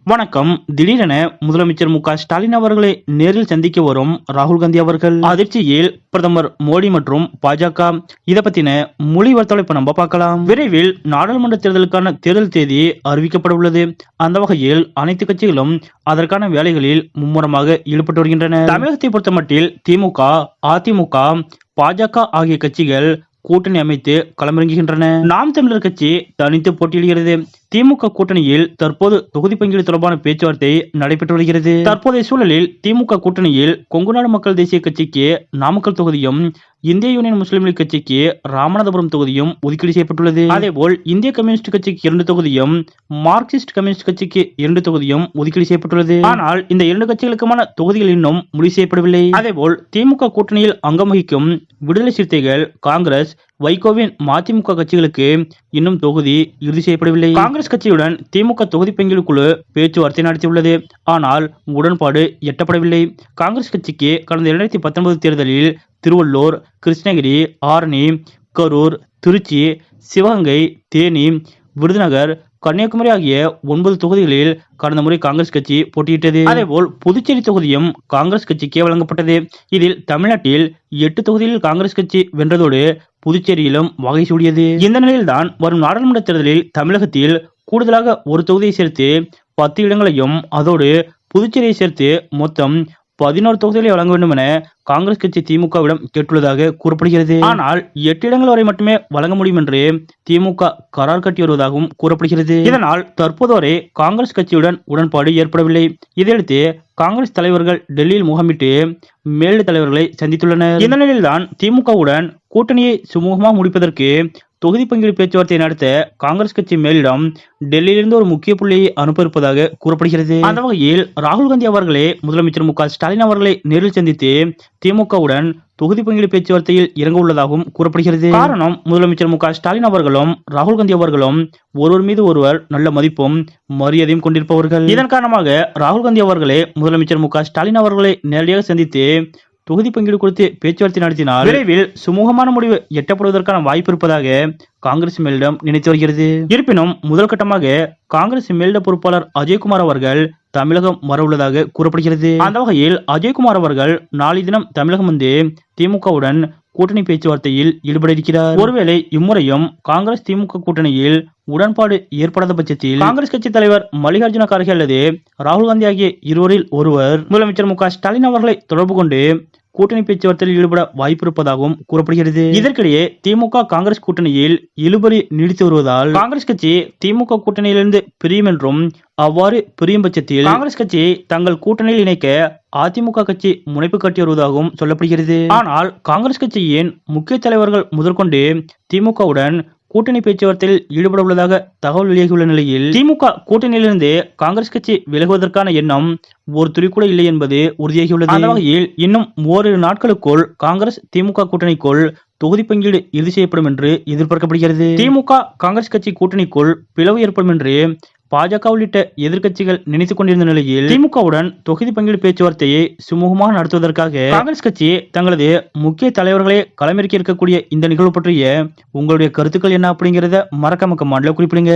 வணக்கம். திடீரென முதலமைச்சர் மு.க.ஸ்டாலின் அவர்களை நேரில் சந்திக்க வரும் ராகுல் காந்தி அவர்கள் அதிர்ச்சியில் பிரதமர் மோடி மற்றும் பாஜக இதை பத்தின மொழி வர்த்தலைப்ப நம்ம பார்க்கலாம். விரைவில் நாடாளுமன்ற தேர்தலுக்கான தேர்தல் தேதி அறிவிக்கப்பட உள்ளது. அந்த வகையில் அனைத்து கட்சிகளும் அதற்கான வேலைகளில் மும்முரமாக ஈடுபட்டு வருகின்றன. தமிழகத்தை பொறுத்தமட்டில் திமுக, அதிமுக, பாஜக ஆகிய கட்சிகள் கூட்டணி அமைத்து களமிறங்குகின்றன. நாம் தமிழர் கட்சி தனித்து போட்டியிடுகிறது. திமுக கூட்டணியில் தற்போது தொகுதி பங்கீடு தொடர்பான பேச்சுவார்த்தை நடைபெற்று வருகிறது. தற்போதைய சூழலில் திமுக கூட்டணியில் கொங்குநாடு மக்கள் தேசிய கட்சிக்கு நாமக்கல் தொகுதியும், இந்திய யூனியன் முஸ்லீம் லீக் கட்சிக்கு ராமநாதபுரம் தொகுதியும் ஒதுக்கீடு செய்யப்பட்டுள்ளது. அதேபோல் இந்திய கம்யூனிஸ்ட் கட்சிக்கு 2 தொகுதியும், மார்க்சிஸ்ட் கம்யூனிஸ்ட் கட்சிக்கு 2 தொகுதியும் ஒதுக்கீடு செய்யப்பட்டுள்ளது. ஆனால் இந்த 2 கட்சிகளுக்குமான தொகுதிகள் இன்னும் முடிவு செய்யப்படவில்லை. அதேபோல் திமுக கூட்டணியில் அங்கம் வகிக்கும் விடுதலை சிறுத்தைகள், காங்கிரஸ், வைகோவின் மதிமுக கட்சிகளுக்கு இன்னும் தொகுதி இறுதி செய்யப்படவில்லை. காங்கிரஸ் கட்சியுடன் திமுக தொகுதி பங்கீடு குழு பேச்சுவார்த்தை நடத்தியுள்ளது. ஆனால் உடன்பாடு எட்டப்படவில்லை. காங்கிரஸ் கட்சிக்கு கடந்த 2019 தேர்தலில் திருவள்ளூர், கிருஷ்ணகிரி, ஆரணி, கரூர், திருச்சி, சிவகங்கை, தேனி, விருதுநகர், கன்னியாகுமரி ஆகிய 9 தொகுதிகளில் கடந்த முறை காங்கிரஸ் கட்சி போட்டியிட்டது. அதேபோல் புதுச்சேரி தொகுதியும் காங்கிரஸ் கட்சிக்கே வழங்கப்பட்டது. இதில் தமிழ்நாட்டில் 8 தொகுதிகளில் காங்கிரஸ் கட்சி வென்றதோடு புதுச்சேரியிலும் வகை சூடியது. இந்த நிலையில்தான் வரும் நாடாளுமன்ற தேர்தலில் தமிழகத்தில் கூடுதலாக ஒரு தொகுதியை சேர்த்து 10 இடங்களையும், அதோடு புதுச்சேரியை சேர்த்து மொத்தம் 11 தொகுதிகளை வழங்க வேண்டும் என காங்கிரஸ் கட்சி திமுகவிடம் கேட்டுள்ளதாக கூறப்படுகிறது. ஆனால் 8 இடங்கள் வரை மட்டுமே வழங்க முடியும் என்று திமுக கரார் கட்டி வருவதாகவும் கூறப்படுகிறது. இதனால் தற்போது வரை காங்கிரஸ் கட்சியுடன் உடன்பாடு ஏற்படவில்லை. இதையடுத்து காங்கிரஸ் தலைவர்கள் டெல்லியில் முகாமிட்டு மேலிட தலைவர்களை சந்தித்துள்ளனர். இந்த நிலையில்தான் திமுகவுடன் கூட்டணியை சுமூகமாக முடிப்பதற்கு தொகுதி பங்கீடு பேச்சுவார்த்தை நடத்த காங்கிரஸ் கட்சி மேலிடம் டெல்லியிலிருந்து ஒரு முக்கிய புள்ளியை அனுப்ப இருப்பதாக கூறப்படுகிறது. அந்த வகையில் ராகுல் காந்தி அவர்களே முதலமைச்சர் மு.க.ஸ்டாலின் அவர்களை நேரில் சந்தித்து திமுகவுடன் தொகுதி பங்கீடு பேச்சுவார்த்தையில் இறங்க உள்ளதாகவும் கூறப்படுகிறது. காரணம், முதலமைச்சர் மு.க.ஸ்டாலின் அவர்களும் ராகுல் காந்தி அவர்களும் ஒருவர் மீது ஒருவர் நல்ல மதிப்பும் மரியாதையும் கொண்டிருப்பவர்கள். இதன் காரணமாக ராகுல் காந்தி அவர்களே முதலமைச்சர் மு.க.ஸ்டாலின் அவர்களை நேரடியாக சந்தித்து தொகுதி பங்கீடு குறித்து பேச்சுவார்த்தை நடத்தினால் விரைவில் சுமூகமான முடிவு எட்டப்படுவதற்கான வாய்ப்பு இருப்பதாக காங்கிரஸ் மேலிடம் நினைத்து வருகிறது. இருப்பினும் முதல் கட்டமாக காங்கிரஸ் மேலிட பொறுப்பாளர் அஜய்குமார் அவர்கள் தமிழகம் வரவுள்ளதாக கூறப்படுகிறது. அந்த வகையில் அஜய்குமார் அவர்கள் நாளை தினம் தமிழகம் வந்து திமுகவுடன் கூட்டணி பேச்சுவார்த்தையில் ஈடுபட இருக்கிறார். ஒருவேளை இம்முறையும் காங்கிரஸ் திமுக கூட்டணியில் உடன்பாடு ஏற்படாத பட்சத்தில் காங்கிரஸ் கட்சி தலைவர் மல்லிகார்ஜுன கார்கே அல்லது ராகுல் காந்தி ஆகிய இருவரில் ஒருவர் முதலமைச்சர் மு.க.ஸ்டாலின் அவர்களை தொடர்பு கொண்டு கூட்டணி பேச்சுவார்த்தையில் ஈடுபட வாய்ப்பு இருப்பதாகவும் கூறப்படுகிறது. இதற்கிடையே திமுக காங்கிரஸ் கூட்டணியில் இழுபறி நீடித்து வருவதால் காங்கிரஸ் கட்சி திமுக கூட்டணியிலிருந்து பிரியும் என்றும், அவ்வாறு பிரியும் பட்சத்தில் காங்கிரஸ் கட்சி தங்கள் கூட்டணியில் இணைக்க அதிமுக கட்சி முனைப்பு காட்டி வருவதாகவும் சொல்லப்படுகிறது. ஆனால் காங்கிரஸ் கட்சியின் முக்கிய தலைவர்கள் முதற்கொண்டு திமுகவுடன் கூட்டணி பேச்சுவார்த்தையில் ஈடுபட உள்ளதாக தகவல் வெளியாகியுள்ள நிலையில் திமுக கூட்டணியிலிருந்து காங்கிரஸ் கட்சி விலகுவதற்கான எண்ணம் ஒரு துளி கூட இல்லை என்பது உறுதியாகியுள்ளது. அந்த வகையில் இன்னும் ஓரிரு நாட்களுக்குள் காங்கிரஸ் திமுக கூட்டணிக்குள் தொகுதி பங்கீடு இறுதி செய்யப்படும் என்று எதிர்பார்க்கப்படுகிறது. திமுக காங்கிரஸ் கட்சி கூட்டணிக்குள் பிளவு ஏற்படும் என்று பாஜக உள்ளிட்ட எதிர்க்கட்சிகள் நினைத்துக் கொண்டிருந்த நிலையில் திமுகவுடன் தொகுதி பங்கீடு பேச்சுவார்த்தையை சுமூகமாக நடத்துவதற்காக காங்கிரஸ் கட்சி தங்களது முக்கிய தலைவர்களை களமிறக்கி இருக்கக்கூடிய இந்த நிகழ்வு பற்றிய உங்களுடைய கருத்துக்கள் என்ன அப்படிங்கறத மறக்காம கமெண்ட்ல குறிப்பிடுங்க.